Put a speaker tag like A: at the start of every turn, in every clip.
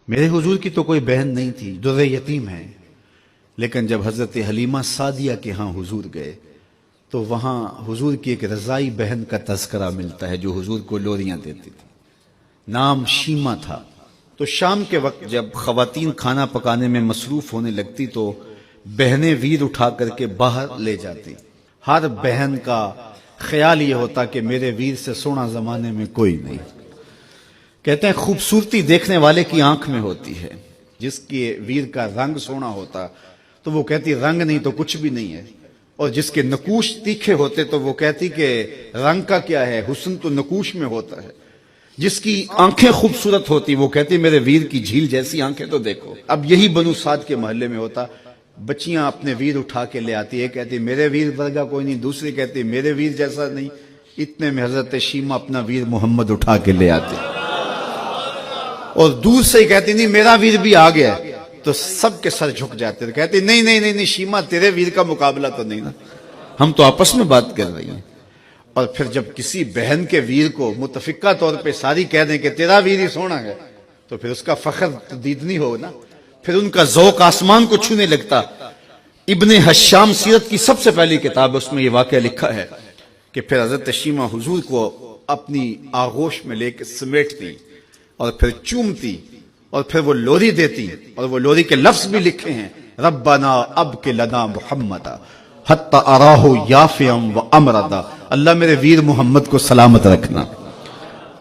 A: میرے حضور کی تو کوئی بہن نہیں تھی، در یتیم ہے، لیکن جب حضرت حلیمہ سعدیہ کے ہاں حضور گئے تو وہاں حضور کی ایک رضائی بہن کا تذکرہ ملتا ہے جو حضور کو لوریاں دیتی تھی، نام شیمہ تھا۔ تو شام کے وقت جب خواتین کھانا پکانے میں مصروف ہونے لگتی تو بہنیں ویر اٹھا کر کے باہر لے جاتی۔ ہر بہن کا خیال یہ ہوتا کہ میرے ویر سے سونا زمانے میں کوئی نہیں۔ کہتے ہیں خوبصورتی دیکھنے والے کی آنکھ میں ہوتی ہے، جس کے ویر کا رنگ سونا ہوتا تو وہ کہتی رنگ نہیں تو کچھ بھی نہیں ہے، اور جس کے نقوش تیکھے ہوتے تو وہ کہتی کہ رنگ کا کیا ہے، حسن تو نقوش میں ہوتا ہے۔ جس کی آنکھیں خوبصورت ہوتی وہ کہتی میرے ویر کی جھیل جیسی آنکھیں تو دیکھو۔ اب یہی بنو سعد کے محلے میں ہوتا، بچیاں اپنے ویر اٹھا کے لے آتی، ایک کہتی میرے ویر ورگا کوئی نہیں، دوسری کہتی میرے ویر جیسا نہیں۔ اتنے میں حضرت شیمہ اپنا ویر محمد اٹھا کے لے آتے اور دور سے ہی کہتی نہیں میرا ویر بھی آ گیا ہے، تو سب کے سر جھک جاتے، کہتی نہیں نہیں نہیں نہیں شیمہ تیرے ویر کا مقابلہ تو نہیں نا، ہم تو آپس میں بات کر رہی ہیں۔ اور پھر جب کسی بہن کے ویر کو متفقہ طور پہ ساری کہہ دیں کہ تیرا ویر ہی سونا ہے تو پھر اس کا فخر دیدنی ہو نا، پھر ان کا ذوق آسمان کو چھونے لگتا۔ ابن حشام سیرت کی سب سے پہلی کتاب ہے، اس میں یہ واقعہ لکھا ہے کہ پھر حضرت شیمہ حضور کو اپنی آغوش میں لے کے سمیٹتی اور پھر چومتی اور پھر وہ لوری دیتی، اور وہ لوری کے لفظ بھی لکھے ہیں، ربنا ابق لنا محمدا حتی اراہ یافعا و امردا، اللہ میرے ویر محمد کو سلامت رکھنا۔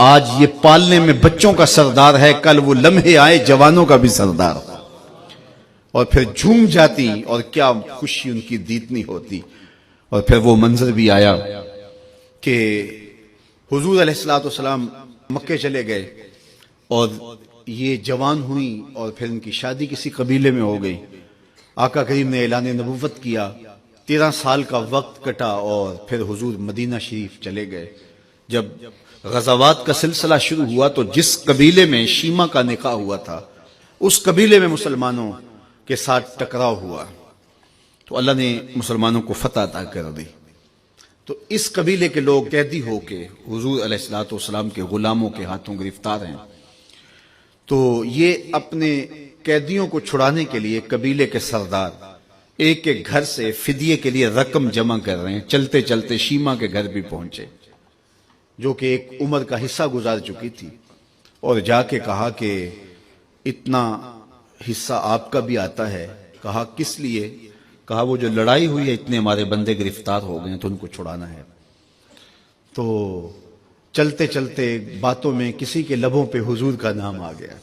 A: آج یہ پالنے میں بچوں کا سردار ہے، کل وہ لمحے آئے جوانوں کا بھی سردار ہو۔ اور پھر جھوم جاتی اور کیا خوشی ان کی دیتنی ہوتی۔ اور پھر وہ منظر بھی آیا کہ حضور علیہ السلام مکے چلے گئے اور یہ جوان ہوئی اور پھر ان کی شادی کسی قبیلے میں ہو گئی۔ آقا کریم نے اعلان نبوت کیا، 13 سال کا وقت کٹا اور پھر حضور مدینہ شریف چلے گئے۔ جب غزوات کا سلسلہ شروع ہوا تو جس قبیلے میں شیمہ کا نکاح ہوا تھا اس قبیلے میں مسلمانوں کے ساتھ ٹکراؤ ہوا تو اللہ نے مسلمانوں کو فتح عطا کر دی۔ تو اس قبیلے کے لوگ قیدی ہو کے حضور علیہ السلام کے غلاموں کے ہاتھوں گرفتار ہیں۔ تو یہ اپنے قیدیوں کو چھڑانے کے لیے قبیلے کے سردار ایک ایک گھر سے فدیے کے لیے رقم جمع کر رہے ہیں۔ چلتے چلتے شیمہ کے گھر بھی پہنچے جو کہ ایک عمر کا حصہ گزار چکی تھی، اور جا کے کہا کہ اتنا حصہ آپ کا بھی آتا ہے۔ کہا کس لیے؟ کہا وہ جو لڑائی ہوئی ہے اتنے ہمارے بندے گرفتار ہو گئے ہیں تو ان کو چھڑانا ہے۔ تو چلتے چلتے باتوں میں کسی کے لبوں پہ حضور کا نام آ گیا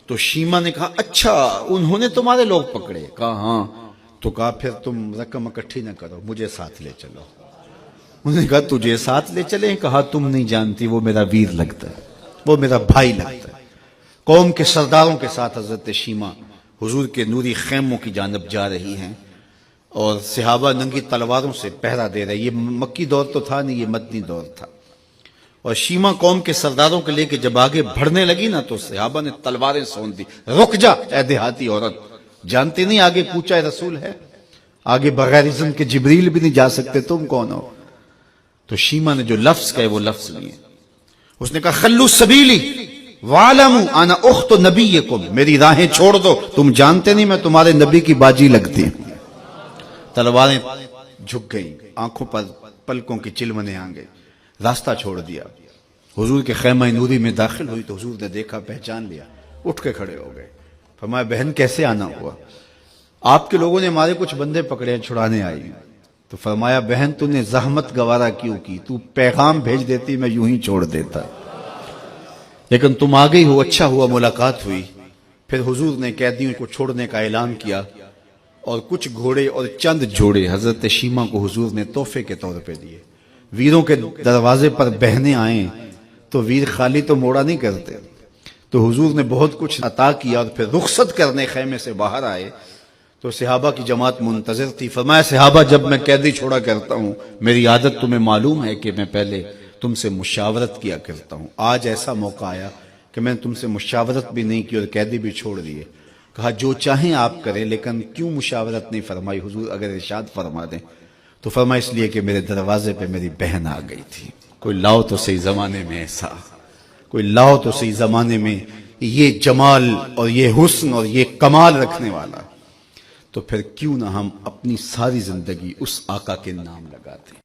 A: تو شیمہ نے کہا اچھا انہوں نے تمہارے لوگ پکڑے؟ کہا ہاں۔ تو کہا پھر تم رقم اکٹھی نہ کرو، مجھے ساتھ لے چلو۔ انہوں نے کہا تجھے ساتھ لے چلیں؟ کہا تم نہیں جانتی وہ میرا ویر لگتا ہے، وہ میرا بھائی لگتا ہے۔ قوم کے سرداروں کے ساتھ حضرت شیمہ حضور کے نوری خیموں کی جانب جا رہی ہیں اور صحابہ ننگی تلواروں سے پہرا دے رہے۔ یہ مکی دور تو تھا نہیں، یہ مدنی دور تھا۔ اور شیمہ قوم کے سرداروں کے لے کے جب آگے بڑھنے لگی نا تو صحابہ نے تلواریں سونت دی، رک جا اے دیہاتی عورت، جانتے نہیں آگے کوچہ رسول ہے، آگے بغیر اذن کے جبریل بھی نہیں جا سکتے، تم کون ہو؟ تو شیمہ نے جو لفظ کہے وہ لفظ نہیں ہے، اس نے کہا خلو سبیلی وَعَلَمُوا أَنَا أُخْتُ نَبِيِّكُمْ، میری راہیں چھوڑ دو، تم جانتے نہیں میں تمہارے نبی کی باجی لگتی ہوں۔ تلواریں جھک گئیں، آنکھوں پر پلکوں کی چلمنے آ گئے، راستہ چھوڑ دیا۔ حضور کے خیمہ نوری میں داخل ہوئی تو حضور نے دیکھا، پہچان لیا، اٹھ کے کھڑے ہو گئے۔ فرمایا بہن کیسے آنا ہوا؟ آپ کے لوگوں نے ہمارے کچھ بندے پکڑے ہیں، چھڑانے آئی ہیں۔ تو فرمایا بہن تو نے زحمت گوارا کیوں کی؟ تو پیغام بھیج دیتی میں یوں ہی چھوڑ دیتا، لیکن تم آ گئی ہو، اچھا ہوا ملاقات ہوئی۔ پھر حضور نے قیدیوں کو چھوڑنے کا اعلان کیا اور کچھ گھوڑے اور چند جوڑے حضرت شیمہ کو حضور نے تحفے کے طور پہ دیے۔ ویروں کے دروازے پر بہنیں آئیں تو ویر خالی تو موڑا نہیں کرتے، تو حضور نے بہت کچھ عطا کیا اور پھر رخصت کرنے خیمے سے باہر آئے تو صحابہ کی جماعت منتظر تھی۔ فرمایا صحابہ جب میں قیدی چھوڑا کرتا ہوں میری عادت تمہیں معلوم ہے کہ میں پہلے تم سے مشاورت کیا کرتا ہوں، آج ایسا موقع آیا کہ میں تم سے مشاورت بھی نہیں کی اور قیدی بھی چھوڑ دیے۔ کہا جو چاہیں آپ کریں لیکن کیوں مشاورت نہیں فرمائی؟ حضور اگر ارشاد فرما دیں تو فرمایا اس لیے کہ میرے دروازے پہ میری بہن آ گئی تھی۔ کوئی لاؤ تو صحیح زمانے میں ایسا، کوئی لاؤ تو صحیح زمانے میں یہ جمال اور یہ حسن اور یہ کمال رکھنے والا، تو پھر کیوں نہ ہم اپنی ساری زندگی اس آقا کے نام لگاتے ہیں۔